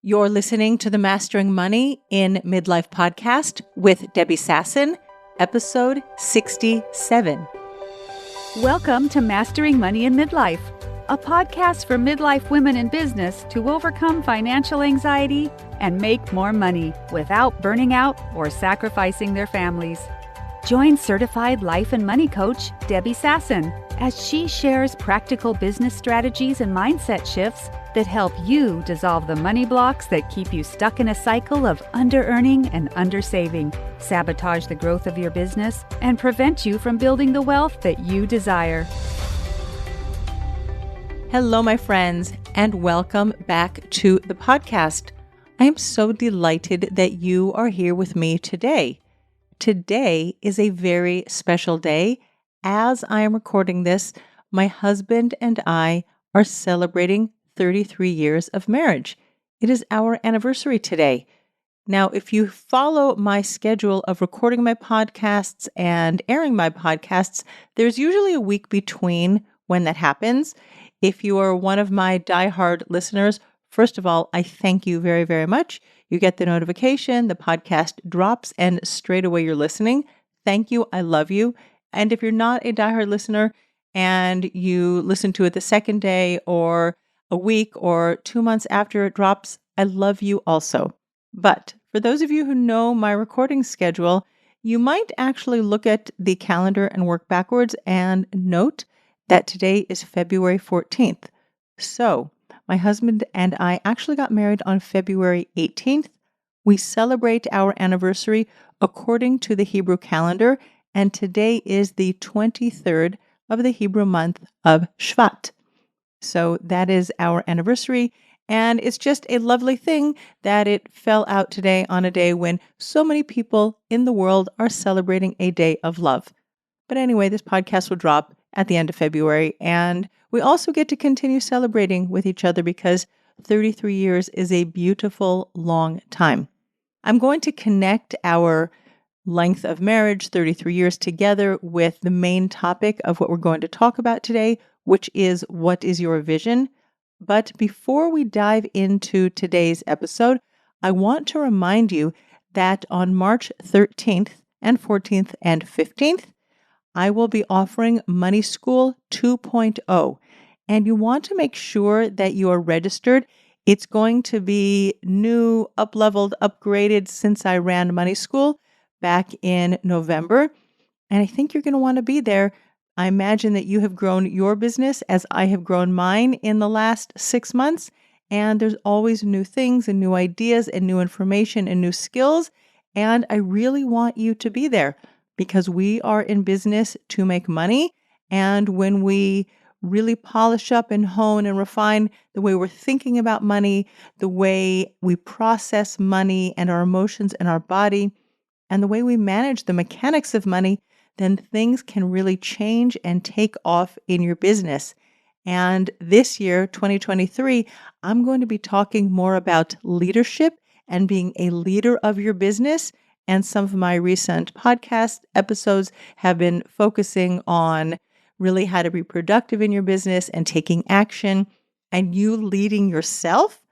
You're listening to the Mastering Money in Midlife podcast with Debbie Sasson, episode 67. Welcome to Mastering Money in Midlife, a podcast for midlife women in business to overcome financial anxiety and make more money without burning out or sacrificing their families. Join certified life and money coach Debbie Sasson as she shares practical business strategies and mindset shifts that help you dissolve the money blocks that keep you stuck in a cycle of under-earning and under-saving, sabotage the growth of your business, and prevent you from building the wealth that you desire. Hello, my friends, and welcome back to the podcast. I am so delighted that you are here with me today. Today is a very special day. As I am recording this, my husband and I are celebrating 33 years of marriage. It is our anniversary today. Now, if you follow my schedule of recording my podcasts and airing my podcasts, there's usually a week between when that happens. If you are one of my diehard listeners, first of all, I thank you very, very much. You get the notification, the podcast drops, and straight away you're listening. Thank you. I love you. And if you're not a diehard listener and you listen to it the second day or a week or 2 months after it drops, I love you also. But for those of you who know my recording schedule, you might actually look at the calendar and work backwards and note that today is February 14th. So my husband and I actually got married on February 18th. We celebrate our anniversary according to the Hebrew calendar, and today is the 23rd of the Hebrew month of Shvat. So that is our anniversary, and it's just a lovely thing that it fell out today on a day when so many people in the world are celebrating a day of love. But anyway, this podcast will drop at the end of February, and we also get to continue celebrating with each other because 33 years is a beautiful, long time. I'm going to connect our length of marriage, 33 years, together with the main topic of what we're going to talk about today, which is what is your vision? But before we dive into today's episode, I want to remind you that on March 13th and 14th and 15th, I will be offering Money School 2.0, and you want to make sure that you are registered. It's going to be new, up-leveled, upgraded since I ran Money School back in November, and I think you're going to want to be there. I imagine that you have grown your business as I have grown mine in the last 6 months, and there's always new things and new ideas and new information and new skills, and I really want you to be there because we are in business to make money, and when we really polish up and hone and refine the way we're thinking about money, the way we process money and our emotions and our body, and the way we manage the mechanics of money, then things can really change and take off in your business. And this year, 2023, I'm going to be talking more about leadership and being a leader of your business. And some of my recent podcast episodes have been focusing on really how to be productive in your business and taking action and you leading yourself.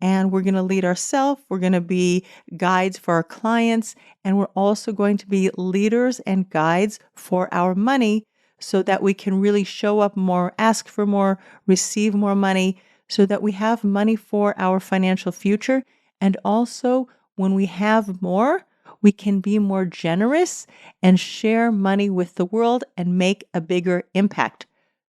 And we're going to lead ourselves. We're going to be guides for our clients. And we're also going to be leaders and guides for our money so that we can really show up more, ask for more, receive more money, so that we have money for our financial future. And also, when we have more, we can be more generous and share money with the world and make a bigger impact.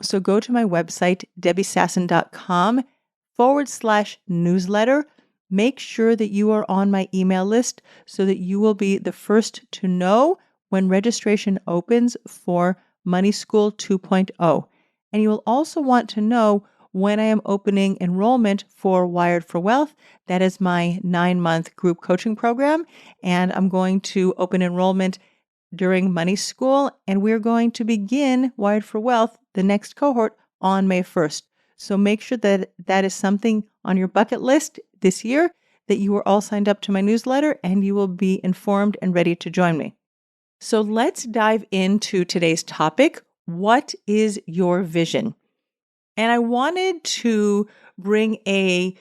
So go to my website, debbiesasson.com/newsletter. Make sure that you are on my email list so that you will be the first to know when registration opens for Money School 2.0. And you will also want to know when I am opening enrollment for Wired for Wealth. That is my 9-month group coaching program. And I'm going to open enrollment during Money School. And we're going to begin Wired for Wealth, the next cohort, on May 1st. So make sure that that is something on your bucket list this year, that you are all signed up to my newsletter and you will be informed and ready to join me. So let's dive into today's topic. What is your vision? And I wanted to bring a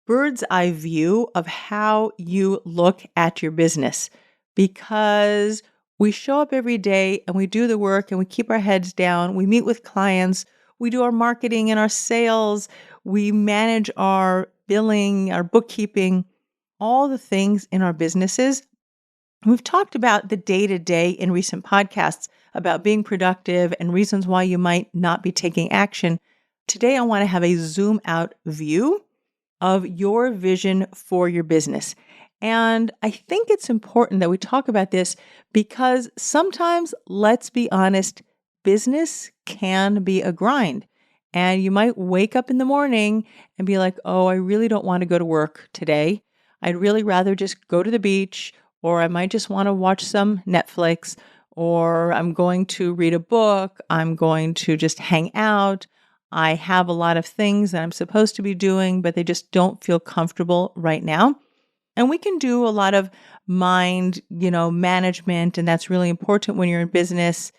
bird's eye view of how you look at your business, because we show up every day and we do the work and we keep our heads down. We meet with clients. We do our marketing and our sales. We manage our billing, our bookkeeping, all the things in our businesses. We've talked about the day-to-day in recent podcasts about being productive and reasons why you might not be taking action. Today, I want to have a zoom out view of your vision for your business. And I think it's important that we talk about this because sometimes, let's be honest, business can be a grind. And you might wake up in the morning and be like, oh, I really don't want to go to work today. I'd really rather just go to the beach, or I might just want to watch some Netflix, or I'm going to read a book. I'm going to just hang out. I have a lot of things that I'm supposed to be doing, but they just don't feel comfortable right now. And we can do a lot of mind, management, and that's really important when you're in business.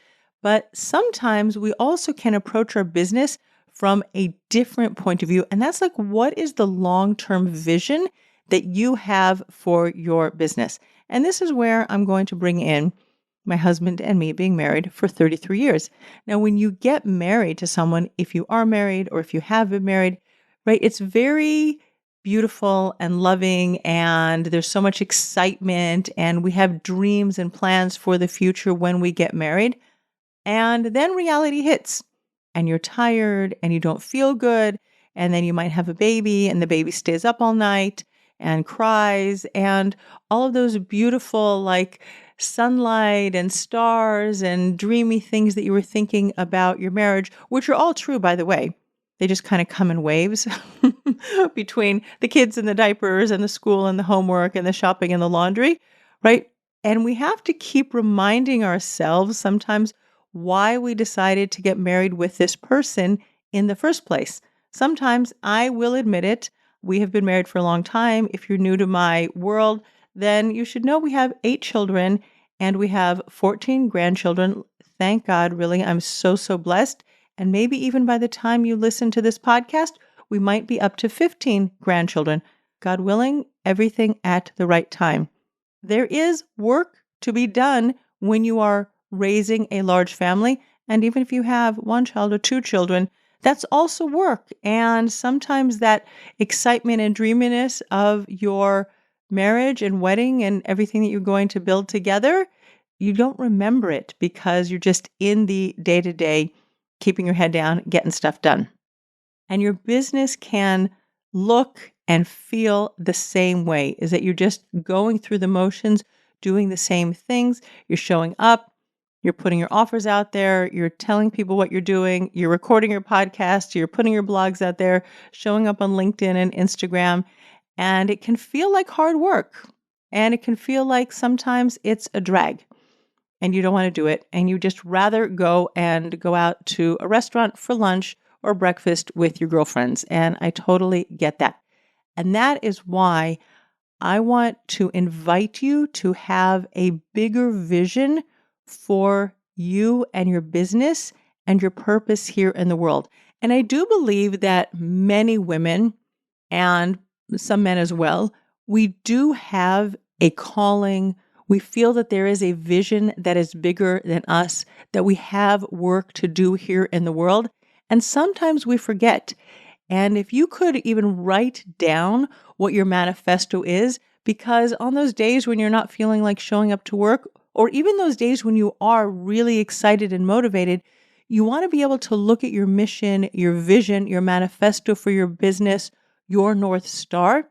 But sometimes we also can approach our business from a different point of view. And that's like, what is the long-term vision that you have for your business? And this is where I'm going to bring in my husband and me being married for 33 years. Now, when you get married to someone, if you are married or if you have been married, right, it's very beautiful and loving, and there's so much excitement, and we have dreams and plans for the future when we get married. And then reality hits, and you're tired and you don't feel good, and then you might have a baby and the baby stays up all night and cries, and all of those beautiful like sunlight and stars and dreamy things that you were thinking about your marriage, which are all true, by the way. They just kind of come in waves between the kids and the diapers and the school and the homework and the shopping and the laundry, right? And we have to keep reminding ourselves sometimes why we decided to get married with this person in the first place. Sometimes, I will admit it, we have been married for a long time. If you're new to my world, then you should know we have 8 children and we have 14 grandchildren. Thank God, really, I'm so blessed. And maybe even by the time you listen to this podcast, we might be up to 15 grandchildren. God willing, everything at the right time. There is work to be done when you are raising a large family. And even if you have 1 child or 2 children, that's also work. And sometimes that excitement and dreaminess of your marriage and wedding and everything that you're going to build together, you don't remember it because you're just in the day-to-day, keeping your head down, getting stuff done. And your business can look and feel the same way, is that you're just going through the motions, doing the same things. You're showing up, you're putting your offers out there, you're telling people what you're doing, you're recording your podcast, you're putting your blogs out there, showing up on LinkedIn and Instagram. And it can feel like hard work. And it can feel like sometimes it's a drag. And you don't want to do it, and you just rather go out to a restaurant for lunch or breakfast with your girlfriends. And I totally get that. And that is why I want to invite you to have a bigger vision for you and your business and your purpose here in the world. And I do believe that many women, and some men as well, we do have a calling. We feel that there is a vision that is bigger than us, that we have work to do here in the world. And sometimes we forget. And if you could even write down what your manifesto is, because on those days when you're not feeling like showing up to work, or even those days when you are really excited and motivated, you want to be able to look at your mission, your vision, your manifesto for your business, your North Star.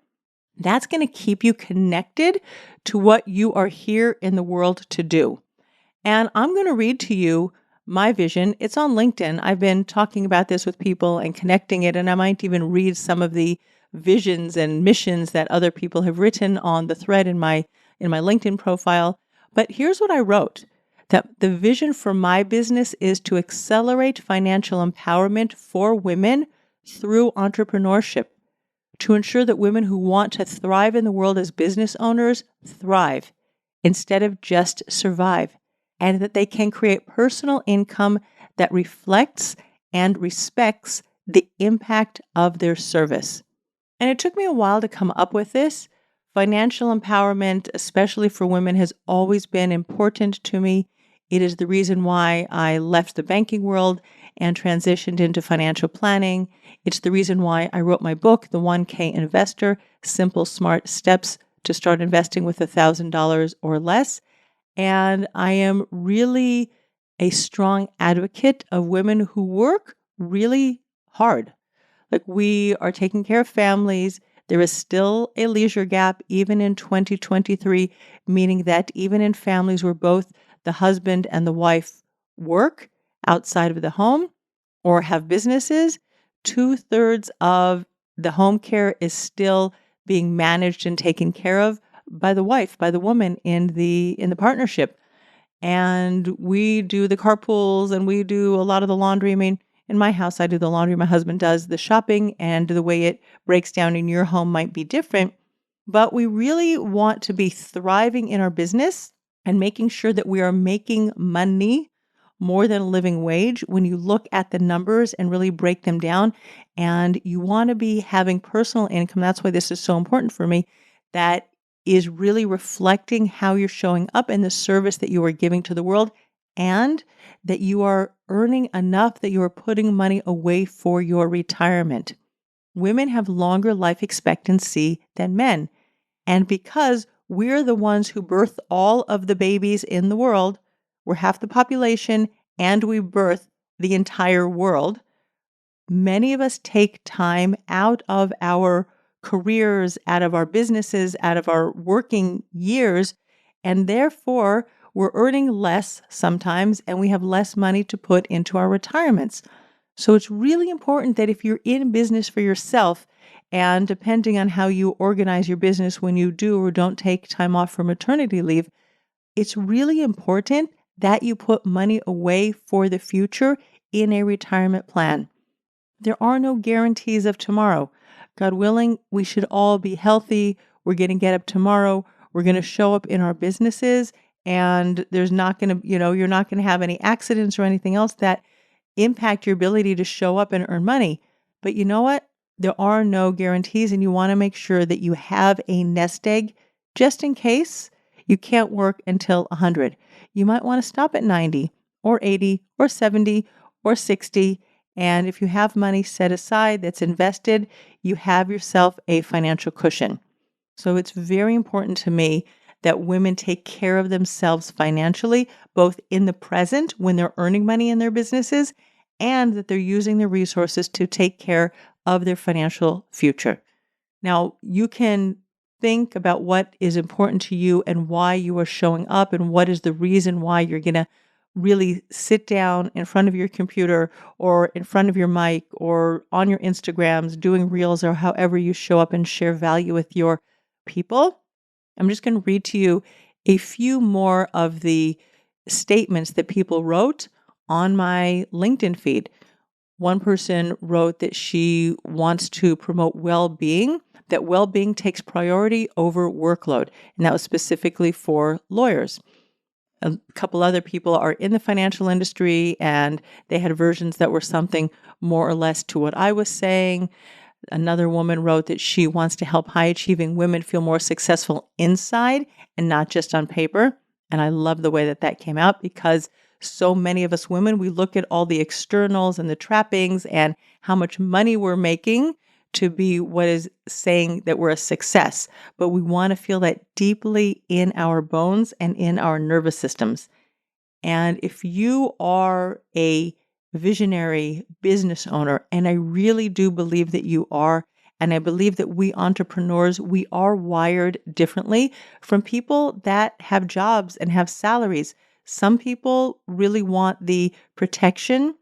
That's going to keep you connected to what you are here in the world to do. And I'm going to read to you my vision. It's on LinkedIn. I've been talking about this with people and connecting it, and I might even read some of the visions and missions that other people have written on the thread in my LinkedIn profile. But here's what I wrote, that the vision for my business is to accelerate financial empowerment for women through entrepreneurship, to ensure that women who want to thrive in the world as business owners thrive instead of just survive, and that they can create personal income that reflects and respects the impact of their service. And it took me a while to come up with this. Financial empowerment, especially for women, has always been important to me. It is the reason why I left the banking world and transitioned into financial planning. It's the reason why I wrote my book, The 1K Investor: Simple, Smart Steps to Start Investing with $1,000 or Less. And I am really a strong advocate of women who work really hard. Like, we are taking care of families. There is still a leisure gap, even in 2023, meaning that even in families where both the husband and the wife work outside of the home or have businesses, 2/3 of the home care is still being managed and taken care of by the wife, by the woman in the partnership. And we do the carpools and we do a lot of the laundry. I mean, in my house, I do the laundry. My husband does the shopping, and the way it breaks down in your home might be different. But we really want to be thriving in our business and making sure that we are making money more than a living wage when you look at the numbers and really break them down. And you want to be having personal income. That's why this is so important for me. That is really reflecting how you're showing up in the service that you are giving to the world, and that you are earning enough that you are putting money away for your retirement. Women have longer life expectancy than men. And because we're the ones who birth all of the babies in the world, we're half the population and we birth the entire world, many of us take time out of our careers, out of our businesses, out of our working years, and therefore we're earning less sometimes and we have less money to put into our retirements. So it's really important that if you're in business for yourself, and depending on how you organize your business when you do or don't take time off for maternity leave, it's really important that you put money away for the future in a retirement plan. There are no guarantees of tomorrow. God willing, we should all be healthy. We're going to get up tomorrow. We're going to show up in our businesses, and there's not going to, you're not going to have any accidents or anything else that impact your ability to show up and earn money. But you know what? There are no guarantees, and you want to make sure that you have a nest egg just in case you can't work until 100. You might want to stop at 90 or 80 or 70 or 60. And if you have money set aside that's invested, you have yourself a financial cushion. So it's very important to me that women take care of themselves financially, both in the present when they're earning money in their businesses, and that they're using their resources to take care of their financial future. Now, you can think about what is important to you and why you are showing up, and what is the reason why you're going to really sit down in front of your computer or in front of your mic or on your Instagrams doing reels, or however you show up and share value with your people. I'm just going to read to you a few more of the statements that people wrote on my LinkedIn feed. One person wrote that she wants to promote well-being, that well-being takes priority over workload, and that was specifically for lawyers. A couple other people are in the financial industry, and they had versions that were something more or less to what I was saying. Another woman wrote that she wants to help high-achieving women feel more successful inside and not just on paper. And I love the way that that came out, because so many of us women, we look at all the externals and the trappings and how much money we're making to be what is saying that we're a success. But we want to feel that deeply in our bones and in our nervous systems. And if you are a visionary business owner, and I really do believe that you are, and I believe that we entrepreneurs, we are wired differently from people that have jobs and have salaries. Some people really want the protection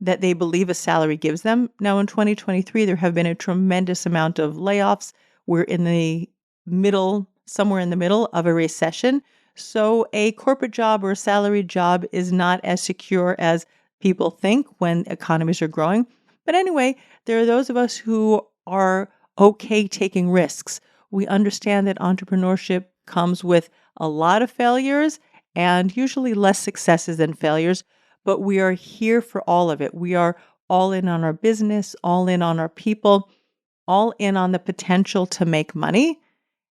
that they believe a salary gives them. Now, in 2023, there have been a tremendous amount of layoffs. We're in the middle, somewhere in the middle of a recession. So a corporate job or a salaried job is not as secure as people think when economies are growing. But anyway, there are those of us who are okay taking risks. We understand that entrepreneurship comes with a lot of failures and usually less successes than failures, but we are here for all of it. We are all in on our business, all in on our people. all in on the potential to make money.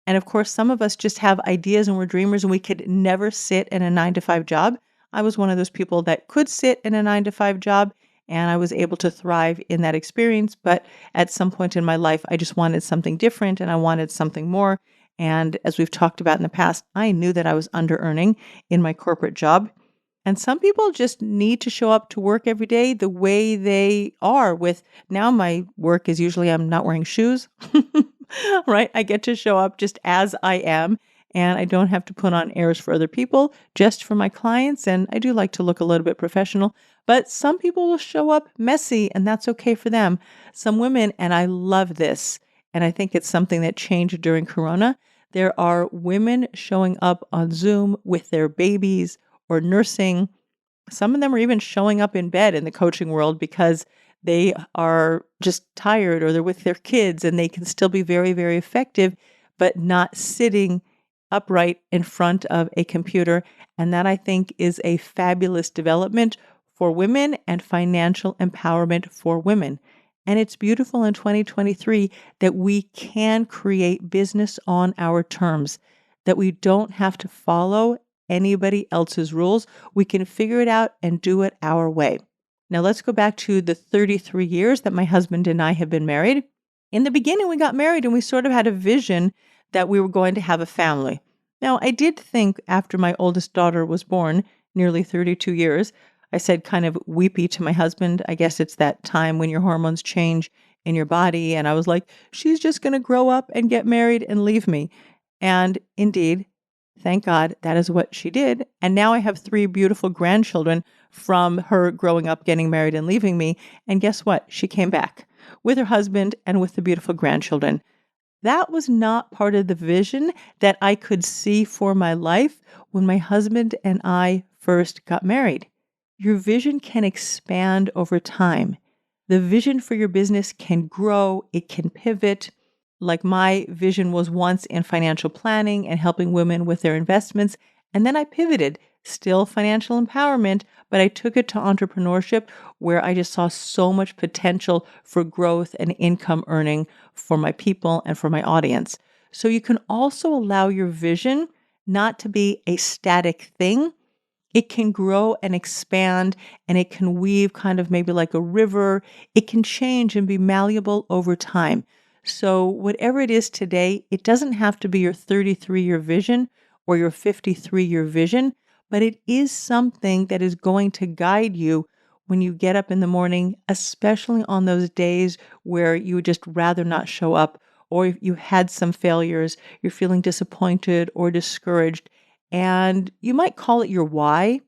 And of course, some of us just have ideas and we're dreamers and we could never sit in a 9 to 5 job. I was one of those people that could sit in a 9 to 5 job and I was able to thrive in that experience. But at some point in my life, I just wanted something different and I wanted something more. And as we've talked about in the past, I knew that I was under earning in my corporate job. And some people just need to show up to work every day the way they are. With now, my work is usually I'm not wearing shoes, right? I get to show up just as I am, and I don't have to put on airs for other people, just for my clients. And I do like to look a little bit professional, but some people will show up messy, and that's okay for them. Some women, and I love this, and I think it's something that changed during Corona. There are women showing up on Zoom with their babies or nursing. Some of them are even showing up in bed in the coaching world because they are just tired or they're with their kids and they can still be very, very effective, but not sitting upright in front of a computer. And that I think is a fabulous development for women and financial empowerment for women. And it's beautiful in 2023 that we can create business on our terms, that we don't have to follow anybody else's rules. We can figure it out and do it our way. Now let's go back to the 33 years that my husband and I have been married. In the beginning, we got married and we sort of had a vision that we were going to have a family. Now, I did think after my oldest daughter was born, nearly 32 years, I said kind of weepy to my husband, I guess it's that time when your hormones change in your body. And I was like, she's just going to grow up and get married and leave me. And indeed, thank God that is what she did. And now I have 3 beautiful grandchildren from her growing up, getting married, and leaving me. And guess what? She came back with her husband and with the beautiful grandchildren. That was not part of the vision that I could see for my life when my husband and I first got married. Your vision can expand over time. The vision for your business can grow, it can pivot. Like my vision was once in financial planning and helping women with their investments. And then I pivoted, still financial empowerment, but I took it to entrepreneurship where I just saw so much potential for growth and income earning for my people and for my audience. So you can also allow your vision not to be a static thing. It can grow and expand and it can weave kind of maybe like a river. It can change and be malleable over time. So whatever it is today, it doesn't have to be your 33-year vision or your 53-year vision, but it is something that is going to guide you when you get up in the morning, especially on those days where you would just rather not show up, or if you had some failures, you're feeling disappointed or discouraged, and you might call it your why,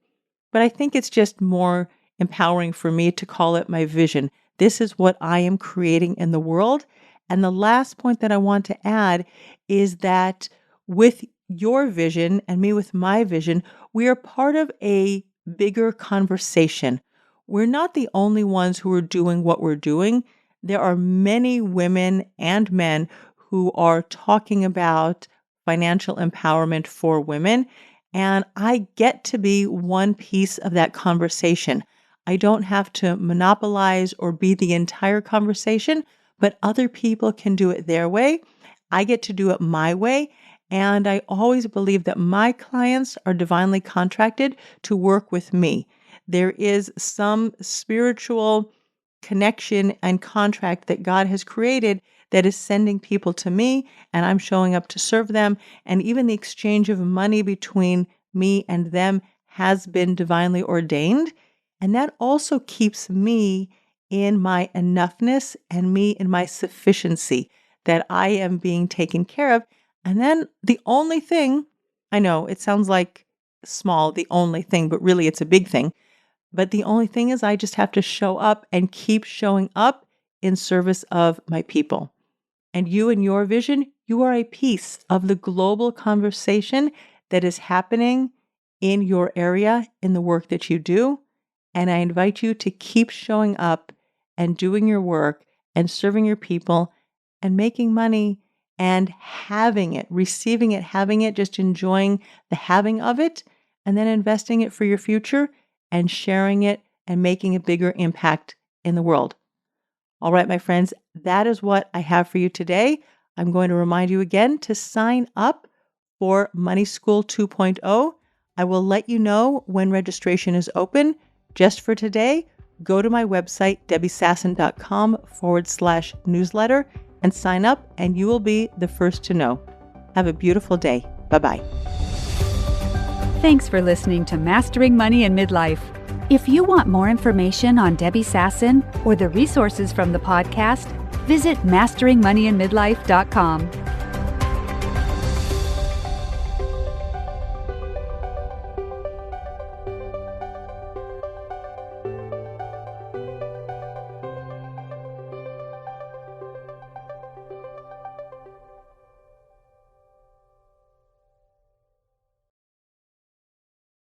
but I think it's just more empowering for me to call it my vision. This is what I am creating in the world. And the last point that I want to add is that with your vision and me with my vision, we are part of a bigger conversation. We're not the only ones who are doing what we're doing. There are many women and men who are talking about financial empowerment for women, and I get to be one piece of that conversation. I don't have to monopolize or be the entire conversation, but other people can do it their way. I get to do it my way. And I always believe that my clients are divinely contracted to work with me. There is some spiritual connection and contract that God has created that is sending people to me, and I'm showing up to serve them. And even the exchange of money between me and them has been divinely ordained. And that also keeps me in my enoughness and me in my sufficiency, that I am being taken care of. And then the only thing, I know it sounds like small, the only thing, but really it's a big thing. But the only thing is I just have to show up and keep showing up in service of my people. And you and your vision, you are a piece of the global conversation that is happening in your area, in the work that you do. And I invite you to keep showing up and doing your work and serving your people and making money and having it, receiving it, having it, just enjoying the having of it, and then investing it for your future and sharing it and making a bigger impact in the world. All right, my friends, that is what I have for you today. I'm going to remind you again to sign up for Money School 2.0. I will let you know when registration is open. Just for today, go to my website, debbiesasson.com/newsletter and sign up, and you will be the first to know. Have a beautiful day. Bye-bye. Thanks for listening to Mastering Money in Midlife. If you want more information on Debbie Sasson or the resources from the podcast, visit masteringmoneyinmidlife.com.